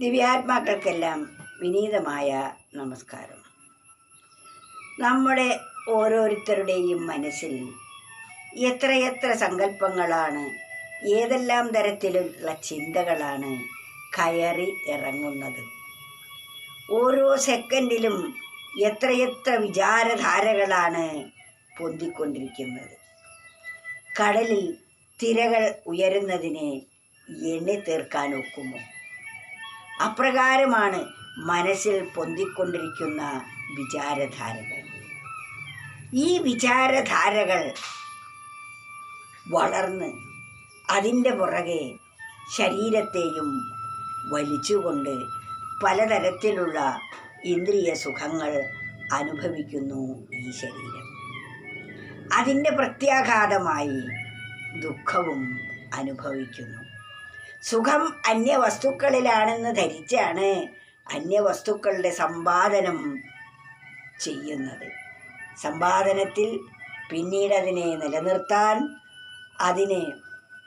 ദിവ്യാത്മാക്കൾക്കെല്ലാം വിനീതമായ നമസ്കാരം. നമ്മുടെ ഓരോരുത്തരുടെയും മനസ്സിൽ എത്രയെത്ര സങ്കല്പങ്ങളാണ്, ഏതെല്ലാം തരത്തിലുള്ള ചിന്തകളാണ് കയറി ഇറങ്ങുന്നത്. ഓരോ സെക്കൻഡിലും എത്രയെത്ര വിചാരധാരകളാണ് പൊന്തിക്കൊണ്ടിരിക്കുന്നത്. കടലിൽ തിരകൾ ഉയരുന്നതിനെ എണ്ണി തീർക്കാൻ ഒക്കുമോ? അപ്രകാരമാണ് മനസ്സിൽ പൊന്തിക്കൊണ്ടിരിക്കുന്ന വിചാരധാരകൾ. ഈ വിചാരധാരകൾ വളർന്ന് അതിൻ്റെ പുറകെ ശരീരത്തെയും വലിച്ചുകൊണ്ട് പലതരത്തിലുള്ള ഇന്ദ്രിയ സുഖങ്ങൾ അനുഭവിക്കുന്നു ഈ ശരീരം. അതിൻ്റെ പ്രത്യാഘാതമായി ദുഃഖവും അനുഭവിക്കുന്നു. സുഖം അന്യവസ്തുക്കളിലാണെന്ന് ധരിച്ചാണ് അന്യവസ്തുക്കളുടെ സമ്പാദനം ചെയ്യുന്നത്. സമ്പാദനത്തിൽ പിന്നീട് അതിനെ നിലനിർത്താൻ, അതിനെ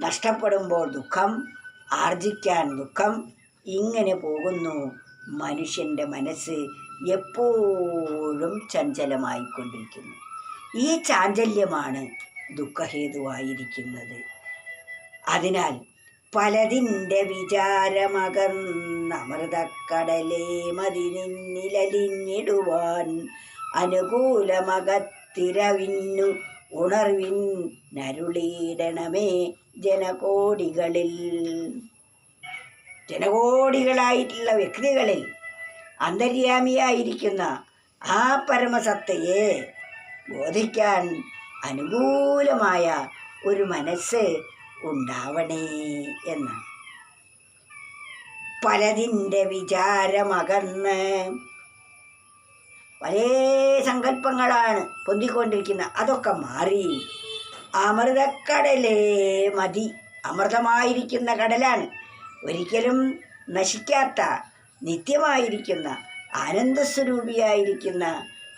നഷ്ടപ്പെടുമ്പോൾ ദുഃഖം, ആർജിക്കാൻ ദുഃഖം, ഇങ്ങനെ പോകുന്നു. മനുഷ്യൻ്റെ മനസ്സ് എപ്പോഴും ചഞ്ചലമായിക്കൊണ്ടിരിക്കുന്നു. ഈ ചാഞ്ചല്യമാണ് ദുഃഖഹേതുവായിരിക്കുന്നത്. അതിനാൽ പലതിൻ്റെ വിചാരമകന്നമൃതക്കടലേ മതി നിന്നിലലിഞ്ഞിടുവാൻ അനുകൂലമകത്തിരവിന്നു ഉണർവിൻ നരുളീടണമേ ജനകോടികളായിട്ടുള്ള വ്യക്തികളിൽ അന്തര്യാമിയായിരിക്കുന്ന ആ പരമസത്തയെ ബോധിക്കാൻ അനുകൂലമായ ഒരു മനസ്സ് ഉണ്ടാവണേ എന്നാണ്. പലതിൻ്റെ വിചാരമകന്ന് പല സങ്കല്പങ്ങളാണ് പൊന്തിക്കൊണ്ടിരിക്കുന്നത്. അതൊക്കെ മാറി അമൃതക്കടലേ മതി. അമൃതമായിരിക്കുന്ന കടലാണ്, ഒരിക്കലും നശിക്കാത്ത നിത്യമായിരിക്കുന്ന ആനന്ദസ്വരൂപിയായിരിക്കുന്ന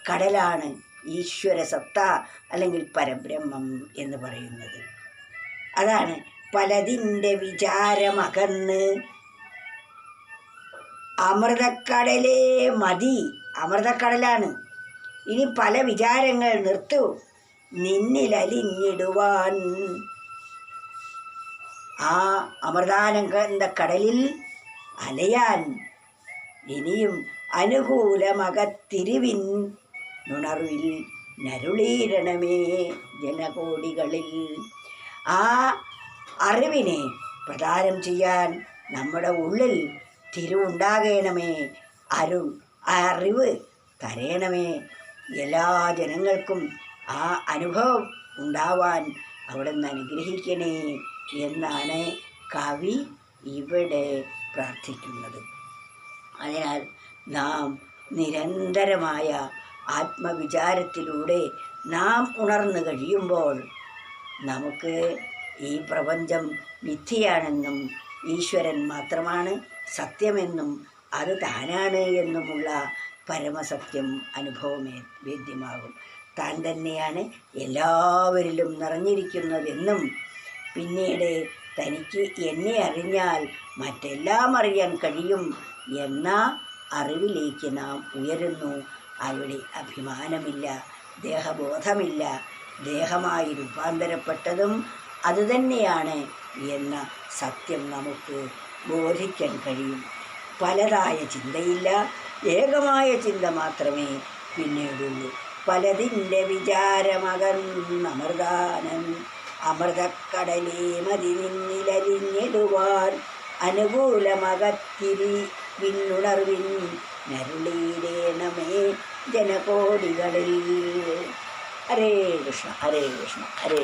കടലാണ് ഈശ്വര സത്ത അല്ലെങ്കിൽ പരബ്രഹ്മം എന്ന് പറയുന്നത്. അതാണ് പലതിൻ്റെ വിചാരമകന്ന് അമൃതക്കടലേ മതി. അമൃതക്കടലാണ്, ഇനി പല വിചാരങ്ങൾ നിർത്തൂ, നിന്നിലലിഞ്ഞിടുവാൻ. ആ അമൃതാനന്ദ കടലിൽ അലയാൻ ഇനിയും അനുകൂലമകത്തിരിവിൻ നുണർവിൽ നരുളീരണമേ ജനകോടികളിൽ. ആ അറിവിനെ പ്രദാനം ചെയ്യാൻ നമ്മുടെ ഉള്ളിൽ തിരിവുണ്ടാകണമേ. അറിവ് തരയണമേ. എല്ലാ ജനങ്ങൾക്കും ആ അനുഭവം ഉണ്ടാവാൻ അവിടെ നിന്ന് അനുഗ്രഹിക്കണേ എന്നാണ് കവി ഇവിടെ പ്രാർത്ഥിക്കുന്നത്. അതിനാൽ നാം നിരന്തരമായ ആത്മവിചാരത്തിലൂടെ നാം ഉണർന്നു കഴിയുമ്പോൾ നമുക്ക് ഈ പ്രപഞ്ചം മിഥ്യയാണെന്നും ഈശ്വരൻ മാത്രമാണ് സത്യമെന്നും അത് താനാണ് എന്നുമുള്ള പരമസത്യം അനുഭവമേ വേദ്യമാകും. താൻ തന്നെയാണ് എല്ലാവരിലും നിറഞ്ഞിരിക്കുന്നതെന്നും പിന്നീട് തനിക്ക് എന്നെ അറിഞ്ഞാൽ മറ്റെല്ലാം അറിയാൻ കഴിയും എന്ന അറിവിലേക്ക് നാം ഉയരുന്നു. അവിടെ അഭിമാനമില്ല, ദേഹബോധമില്ല, ദേഹമായി രൂപാന്തരപ്പെട്ടതും അതുതന്നെയാണ് എന്ന സത്യം നമുക്ക് ബോധിക്കാൻ കഴിയും. പലതായ ചിന്തയില്ല, ഏകമായ ചിന്ത മാത്രമേ പിന്നീടുള്ളൂ. പലതിൻ്റെ വിചാരമകന്നമൃതാനൻ അമൃതക്കടലേ മതി നിന്നിലലിഞ്ഞിടുവാൻ അനുകൂലമകത്തിരി വിണ്ണുണർവിൻ നരുളീരേണമേ ജനകോടികളിൽ. ഹരേ കൃഷ്ണ ഹരേ കൃഷ്ണ ഹരേ